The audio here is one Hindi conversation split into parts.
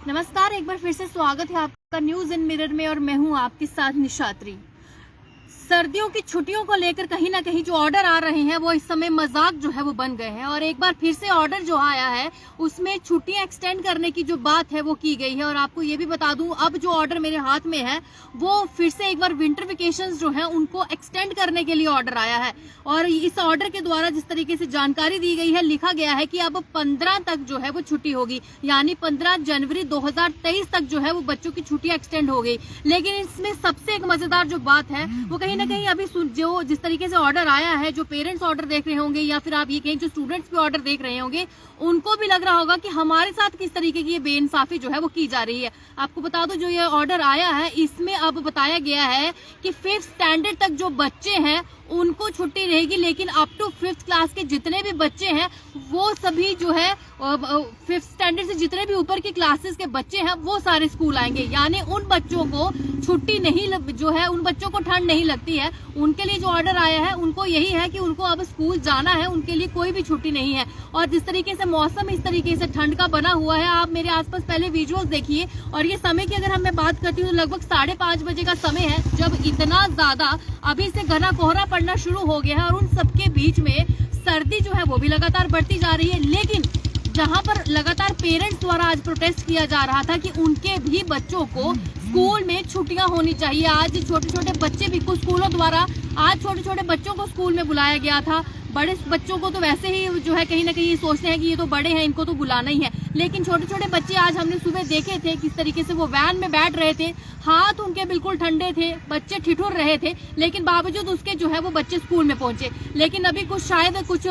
नमस्कार, एक बार फिर से स्वागत है आपका न्यूज इन मिरर में और मैं हूं आपके साथ निशात्री। सर्दियों की छुट्टियों को लेकर कहीं ना कहीं जो ऑर्डर आ रहे हैं वो इस समय मजाक जो है वो बन गए हैं और एक बार फिर से ऑर्डर जो आया है उसमें छुट्टियां एक्सटेंड करने की जो बात है वो की गई है। और आपको ये भी बता दूं, अब जो ऑर्डर मेरे हाथ में है वो फिर से एक बार विंटर वेकेशंस जो है उनको एक्सटेंड करने के लिए ऑर्डर आया है। और इस ऑर्डर के द्वारा जिस तरीके से जानकारी दी गई है, लिखा गया है कि अब 15 तक जो है वो छुट्टी होगी, यानी 15 जनवरी 2023 तक जो है वो बच्चों की छुट्टियां एक्सटेंड हो गई। लेकिन इसमें सबसे एक मजेदार जो बात है वो कहीं ना कहीं अभी जो जिस तरीके से ऑर्डर आया है, जो पेरेंट्स ऑर्डर देख रहे होंगे या फिर आप ये कहें जो स्टूडेंट्स भी ऑर्डर देख रहे होंगे, उनको भी लग रहा होगा कि हमारे साथ किस तरीके की ये बेइंसाफी जो है वो की जा रही है। आपको बता दो, जो ये ऑर्डर आया है इसमें अब बताया गया है कि 5th स्टैंडर्ड तक जो बच्चे हैं उनको छुट्टी रहेगी, लेकिन अप टू 5th क्लास के जितने भी बच्चे हैं वो सभी जो है 5th स्टैंडर्ड से जितने भी ऊपर की क्लासेस के बच्चे हैं वो सारे स्कूल आएंगे। यानी उन बच्चों को छुट्टी नहीं जो है, उन बच्चों को ठंड नहीं लगती है। उनके लिए जो ऑर्डर आया है उनको यही है कि उनको अब स्कूल जाना है, उनके लिए कोई भी छुट्टी नहीं है। और जिस तरीके से मौसम इस तरीके से ठंड का बना हुआ है, आप मेरे आसपास पहले विजुअल्स देखिए। और ये समय की अगर मैं बात करती हूँ तो लगभग 5:30 बजे का समय है, जब इतना ज्यादा अभी से घना कोहरा पड़ना शुरू हो गया है। और उन सबके बीच में सर्दी जो है वो भी लगातार बढ़ती जा रही है। लेकिन जहां पर लगातार पेरेंट्स द्वारा आज प्रोटेस्ट किया जा रहा था कि उनके भी बच्चों को स्कूल में छुट्टियां होनी चाहिए। आज छोटे छोटे बच्चे भी, कुछ स्कूलों द्वारा आज छोटे छोटे बच्चों को स्कूल में बुलाया गया था। बड़े बच्चों को तो वैसे ही जो है कहीं ना कहीं सोचते हैं कि ये तो बड़े हैं, इनको तो बुलाना ही है। लेकिन छोटे छोटे बच्चे आज हमने सुबह देखे थे किस तरीके से वो वैन में बैठ रहे थे, हाथ उनके बिल्कुल ठंडे थे, बच्चे ठिठुर रहे थे, लेकिन बावजूद उसके जो है वो बच्चे स्कूल में पहुंचे। लेकिन अभी कुछ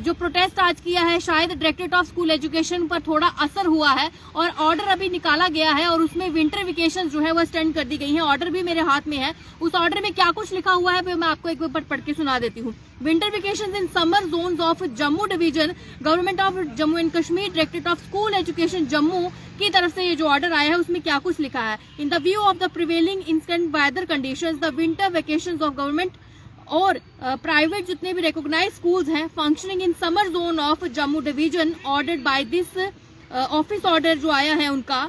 जो प्रोटेस्ट आज किया है, शायद डायरेक्टरेट ऑफ स्कूल एजुकेशन पर थोड़ा असर हुआ है और ऑर्डर अभी निकाला गया है और उसमें विंटर वेकेशन जो है वो एक्सटेंड कर दी गई है। ऑर्डर भी मेरे हाथ में है। उस ऑर्डर में क्या कुछ लिखा हुआ है मैं आपको एक बार पढ़ के सुना देती हूँ। Winter vacation in summer zones of Jammu division, government of Jammu and Kashmir, directorate of school education Jammu की तरफ से ये जो ऑर्डर आया है उसमें क्या कुछ लिखा है। In the view of the prevailing instant weather conditions, the winter vacations of government और प्राइवेट जितने भी रिकॉग्नाइज्ड स्कूल्स हैं functioning in summer zone of Jammu division, ordered by this office order जो आया है उनका,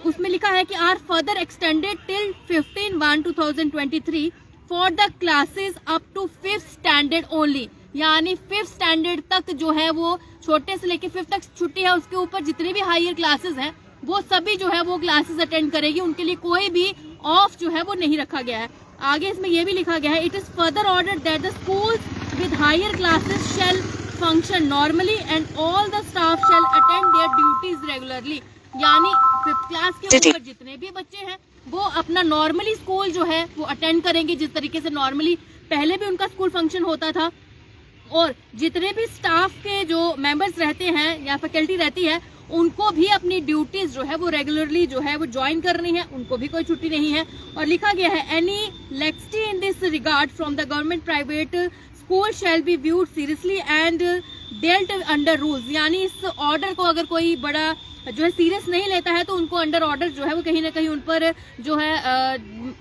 उसमें लिखा है कि are further extended till 15/1/2023 for the classes up to 5th standard only. यानी 5th स्टैंडर्ड तक जो है वो छोटे से लेके 5th तक छुट्टी है, उसके ऊपर जितने भी हायर क्लासेस हैं वो सभी जो है वो क्लासेस अटेंड करेगी। उनके लिए कोई भी ऑफ जो है वो नहीं रखा गया है। आगे इसमें ये भी लिखा गया है, it is further order that the schools with higher classes shall function normally and all the staff shall attend their duties regularly. यानी 5th क्लास के ऊपर जितने भी बच्चे हैं वो अपना नॉर्मली स्कूल जो है वो अटेंड करेंगे, जिस तरीके से नॉर्मली पहले भी उनका स्कूल फंक्शन होता था। और जितने भी स्टाफ के जो मेंबर्स रहते हैं या फैकल्टी रहती है उनको भी अपनी ड्यूटीज जो है वो रेगुलरली जो है वो ज्वाइन करनी है, उनको भी कोई छुट्टी नहीं है। और लिखा गया है, any laxity in this regard from the government private school shall be viewed seriously and dealt under rules. यानी इस ऑर्डर को अगर कोई बड़ा जो है सीरियस नहीं लेता है तो उनको अंडर ऑर्डर जो है वो कहीं ना कहीं उन पर जो है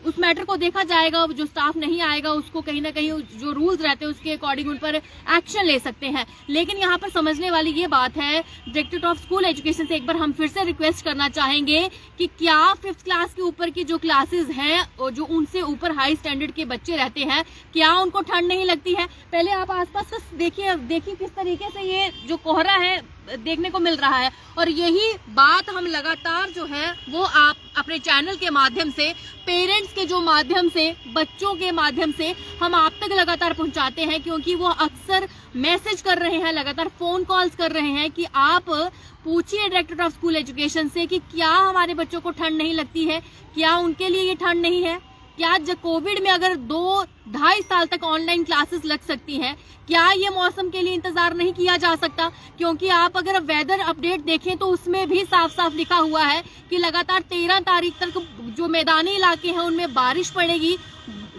उस मैटर को देखा जाएगा। जो स्टाफ नहीं आएगा उसको कहीं ना कहीं जो रूल्स रहते हैं उसके अकॉर्डिंग उन पर एक्शन ले सकते हैं। लेकिन यहाँ पर समझने वाली ये बात है, डायरेक्टरेट ऑफ स्कूल एजुकेशन से एक बार हम फिर से रिक्वेस्ट करना चाहेंगे कि क्या 5th क्लास के ऊपर की जो क्लासेस हैं और जो उनसे ऊपर हाई स्टैंडर्ड के बच्चे रहते हैं, क्या उनको ठंड नहीं लगती है? पहले आप आसपास देखिए किस तरीके से ये जो कोहरा है देखने को मिल रहा है। और यही बात हम लगातार जो है वो आप अपने चैनल के माध्यम से, पेरेंट्स के जो माध्यम से, बच्चों के माध्यम से हम आप तक लगातार पहुंचाते हैं, क्योंकि वो अक्सर मैसेज कर रहे हैं, लगातार फोन कॉल्स कर रहे हैं कि आप पूछिए डायरेक्टरेट ऑफ स्कूल एजुकेशन से कि क्या हमारे बच्चों को ठंड नहीं लगती है, क्या उनके लिए ये ठंड नहीं है, क्या कोविड में अगर 2-2.5 साल तक ऑनलाइन क्लासेस लग सकती हैं, क्या ये मौसम के लिए इंतजार नहीं किया जा सकता? क्योंकि आप अगर वेदर अपडेट देखें तो उसमें भी साफ साफ लिखा हुआ है कि लगातार 13 तारीख तक जो मैदानी इलाके हैं उनमें बारिश पड़ेगी,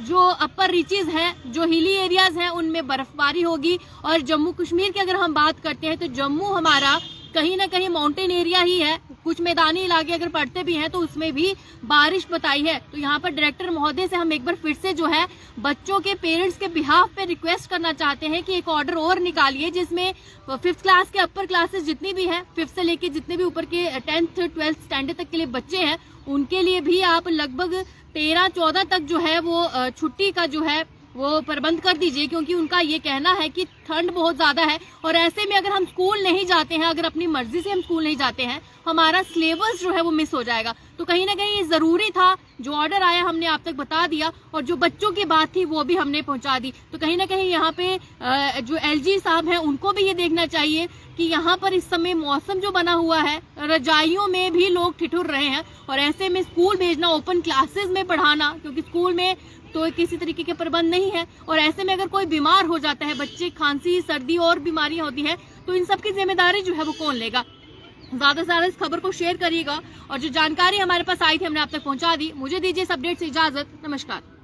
जो अपर रीचेज हैं, जो हिली एरियाज हैं उनमें बर्फबारी होगी। और जम्मू कश्मीर की अगर हम बात करते हैं तो जम्मू हमारा कहीं ना कहीं माउंटेन एरिया ही है, कुछ मैदानी इलाके अगर पड़ते भी हैं तो उसमें भी बारिश बताई है। तो यहाँ पर डायरेक्टर महोदय से हम एक बार फिर से जो है बच्चों के पेरेंट्स के बिहाफ पे रिक्वेस्ट करना चाहते हैं कि एक ऑर्डर और निकालिए जिसमें 5th क्लास के अपर क्लासेस जितनी भी हैं, 5th से लेके जितने भी ऊपर के 10th 12th स्टैंडर्ड तक के लिए बच्चे हैं, उनके लिए भी आप लगभग 13-14 तक जो है वो छुट्टी का जो है वो प्रबंध कर दीजिए, क्योंकि उनका ये कहना है कि ठंड बहुत ज्यादा है और ऐसे में अगर हम स्कूल नहीं जाते हैं, अगर अपनी मर्जी से हम स्कूल नहीं जाते हैं, हमारा सिलेबस जो है वो मिस हो जाएगा। तो कहीं ना कहीं ये जरूरी था, जो ऑर्डर आया हमने आप तक बता दिया और जो बच्चों की बात थी वो भी हमने पहुंचा दी। तो कहीं ना कहीं यहाँ पे जो एलजी साहब हैं उनको भी ये देखना चाहिए कि यहाँ पर इस समय मौसम जो बना हुआ है, रजाइयों में भी लोग ठिठुर रहे हैं और ऐसे में स्कूल भेजना, ओपन क्लासेस में पढ़ाना, क्योंकि स्कूल में तो किसी तरीके के प्रबंध नहीं है और ऐसे में अगर कोई बीमार हो जाता है, बच्चे खांसी सर्दी और बीमारियां होती है, तो इन सब की जिम्मेदारी जो है वो कौन लेगा। ज्यादा से ज्यादा इस खबर को शेयर करिएगा और जो जानकारी हमारे पास आई थी हमने आप तक पहुंचा दी। मुझे दीजिए इस अपडेट से इजाजत। नमस्कार।